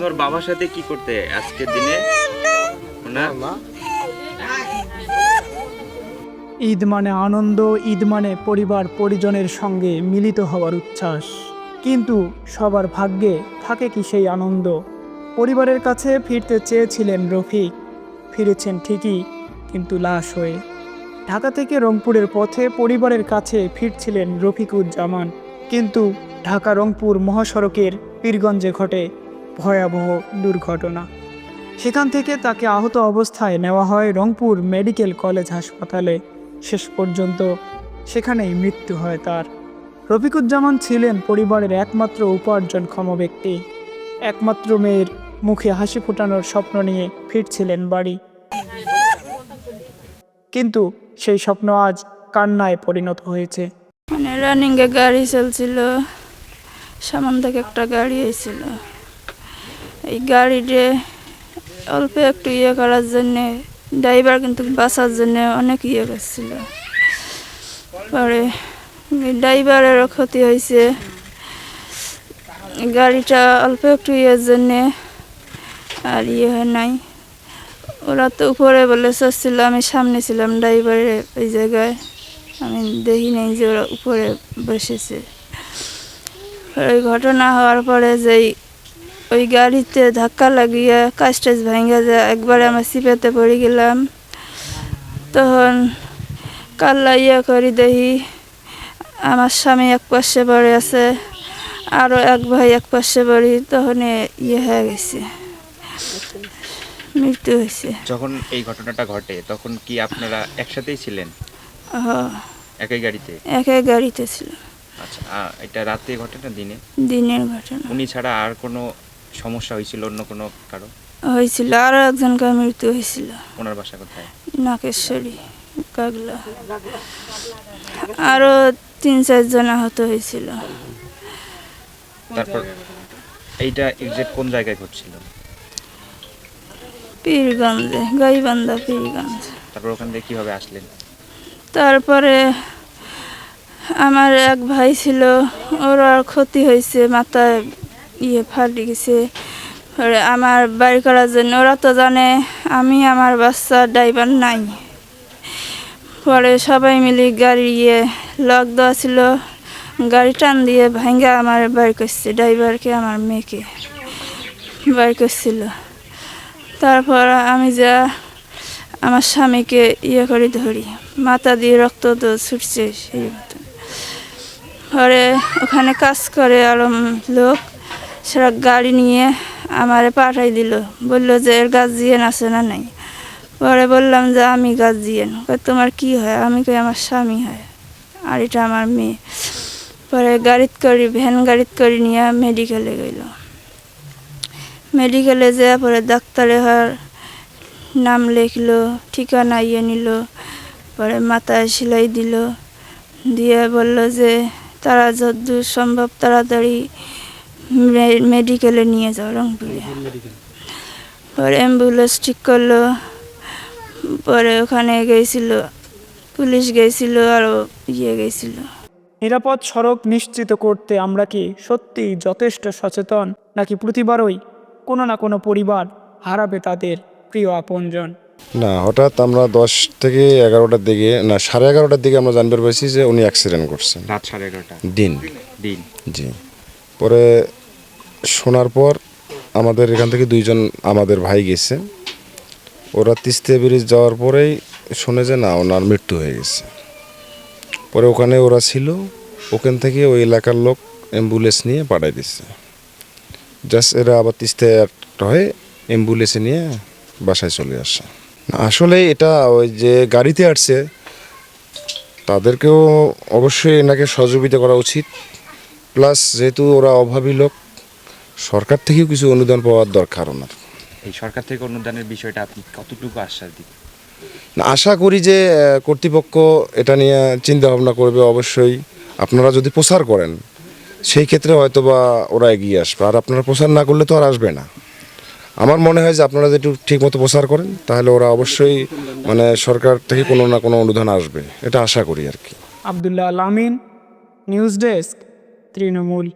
তুমি ওর বাবার সাথে কি করতে আজকের দিনে না? ঈদ মানে আনন্দ, ঈদ মানে পরিবার পরিজনের সঙ্গে মিলিত হওয়ার উচ্ছ্বাস। কিন্তু সবার ভাগ্যে থাকে কি সেই আনন্দ? পরিবারের কাছে ফিরতে চেয়েছিলেন রফিক, ফিরেছেন ঠিকই, কিন্তু লাশ হয়ে। ঢাকা থেকে রংপুরের পথে পরিবারের কাছে ফিরছিলেন রফিকুজ্জামান, কিন্তু ঢাকা রংপুর মহাসড়কের পীরগঞ্জে ঘটে ভয়াবহ দুর্ঘটনা। সেখান থেকে তাকে আহত অবস্থায় নেওয়া হয় রংপুর মেডিকেল কলেজ হাসপাতালে। শেষ পর্যন্ত সেখানেই মৃত্যু হয় তার। রফিকুজ্জামান ছিলেন পরিবারের একমাত্র উপার্জনক্ষম ব্যক্তি। একমাত্র মেয়ের মুখে হাসি ফোটানোর স্বপ্ন নিয়ে ফিরছিলেন বাড়ি, কিন্তু সেই স্বপ্ন আজ কান্নায় পরিণত হয়েছে। মানে রানিংয়ে গাড়ি চলছিল, সামনে থেকে একটা গাড়ি এসেছিল। এই গাড়িতে অল্প একটু করার জন্যে ড্রাইভার কিন্তু বাঁচার জন্য অনেক করছিল। পরে ড্রাইভারেরও ক্ষতি হয়েছে। গাড়িটা অল্প একটু জন্যে আর হয় নাই। ওরা তো উপরে বলে চড়ছিল, আমি সামনে ছিলাম ড্রাইভারের ওই জায়গায়, আমি দেখি নাই যে ওরা উপরে বসেছে। ওই ঘটনা হওয়ার পরে যেই ওই গাড়িতে ধাক্কা লাগিয়ে কাজ টাজ ভেঙে যায়, একবারে আমার সিপেতে পড়ে গেলাম। তখন কাল্লা করি দেখি আমার স্বামী এক পাশে পড়ে আছে, আরও এক ভাই এক পাশে পড়ি, তখন হয়ে গেছে, মৃত্যু হয়েছে। যখন এই ঘটনাটা ঘটে তখন কি আপনারা একসাথেই ছিলেন? একই গাড়িতে? একই গাড়িতে ছিল। আচ্ছা, এটা রাতে ঘটে না দিনে? দিনের ঘটনা। উনি ছাড়া আর কোনো সমস্যা হয়েছিল অন্য কোনো কারো? হয়েছিল, আরও একজনকার মৃত্যু হয়েছিল। ওনার বাসা কোথায়? নাকেশ্বরী, কাগলা। আরও 3-4 জন আহত হয়েছিল। তারপর এইটা এক্সাক্ট কোন জায়গায় ঘটছিল? পীরগঞ্জে, গাইবান্ধা পীরগঞ্জ। তারপর ওখান থেকে কীভাবে আসলেন? তারপরে আমার এক ভাই ছিল, ওর আর ক্ষতি হয়েছে, মাথায় ফাটে গেছে। পরে আমার বাড়ি করার জন্য ওরা তো জানে আমি আমার বাচ্চা ড্রাইভার নাই। পরে সবাই মিলে গাড়ি লক দেওয়া ছিল, গাড়ি টান দিয়ে ভাঙ্গা আমার বাড়ি করছে, ড্রাইভারকে আমার মেয়েকে বাড়ি করছিল। তারপর আমি যা আমার স্বামীকে করে ধরি, মাথা দিয়ে রক্ত তো ছুটছে সেই মতো। পরে ওখানে কাজ করে আরো লোক, সেটা গাড়ি নিয়ে আমারে পাঠাই দিল, বললো যে এর গার্জিয়ান আছে না নাই। পরে বললাম যে আমি গার্জিয়ান। তোমার কি হয়? আমি কই আমার স্বামী হয়, আর এটা আমার মেয়ে। পরে ভ্যান গাড়িত করে নিয়ে মেডিকেলে গেল। মেডিকেলে যাওয়ার পরে ডাক্তারে নাম লিখলো, ঠিকানা নিল, পরে মাথায় সেলাই দিল, দিয়ে বলল যে তারা যতদূর সম্ভব তাড়াতাড়ি মেডিকেলে নিয়ে যাও রংপুরে। পরে অ্যাম্বুলেন্স ঠিক করলো। পরে ওখানে গেছিল পুলিশ, গেছিল আরও গেছিল। নিরাপদ সড়ক নিশ্চিত করতে আমরা কি সত্যি যথেষ্ট সচেতন, নাকি প্রতিবারই কোনো না কোনো পরিবার হারাবে তাদের প্রিয় আপনজন? না, হঠাৎ আমরা 10 থেকে 11টার দিকে, না 11:30টার দিকে আমরা জানতে পারছি যে উনি অ্যাক্সিডেন্ট করছেন। রাত 11:30 দিন। জি। পরে শোনার পর আমাদের এখান থেকে 2জন আমাদের ভাই গেছে। ওরা তিস্তা ব্রিজ যাওয়ার পরেই শুনে যে না, ওনার মৃত্যু হয়ে গেছে। পরে ওখানে ওরা ছিল, ওখান থেকে ওই এলাকার লোক অ্যাম্বুলেন্স নিয়ে পাঠাই দিচ্ছে। জাস্ট এরা আবার তিস্তা হয়ে অ্যাম্বুলেন্সে নিয়ে বাসায় চলে আসে। আসলে এটা ওই যে গাড়িতে আসছে তাদেরকেও অবশ্যই এনাকে সহযোগিতা করা উচিত। প্লাস যেহেতু ওরা অভাবী লোক, সরকার থেকেও কিছু অনুদান পাওয়ার দরকার ওনার। এই সরকার থেকে অনুদানের বিষয়টা আপনি কতটুকু আশ্বাস দিবেন? না, আশা করি যে কর্তৃপক্ষ এটা নিয়ে চিন্তা ভাবনা করবে। অবশ্যই আপনারা যদি প্রচার করেন সেই ক্ষেত্রে হয়তো বা ওরা এগিয়ে আসবে, আর আপনারা প্রচার না করলে তো আর আসবে না। আমার মনে হয় যে আপনারা যদি ঠিক মতো প্রচার করেন তাহলে ওরা অবশ্যই মানে সরকার থেকে কোনো না কোনো অনুদান আসবে, এটা আশা করি আর কি। আব্দুল্লাহ আল আমিন, নিউজ ডেস্ক, তৃণমূল।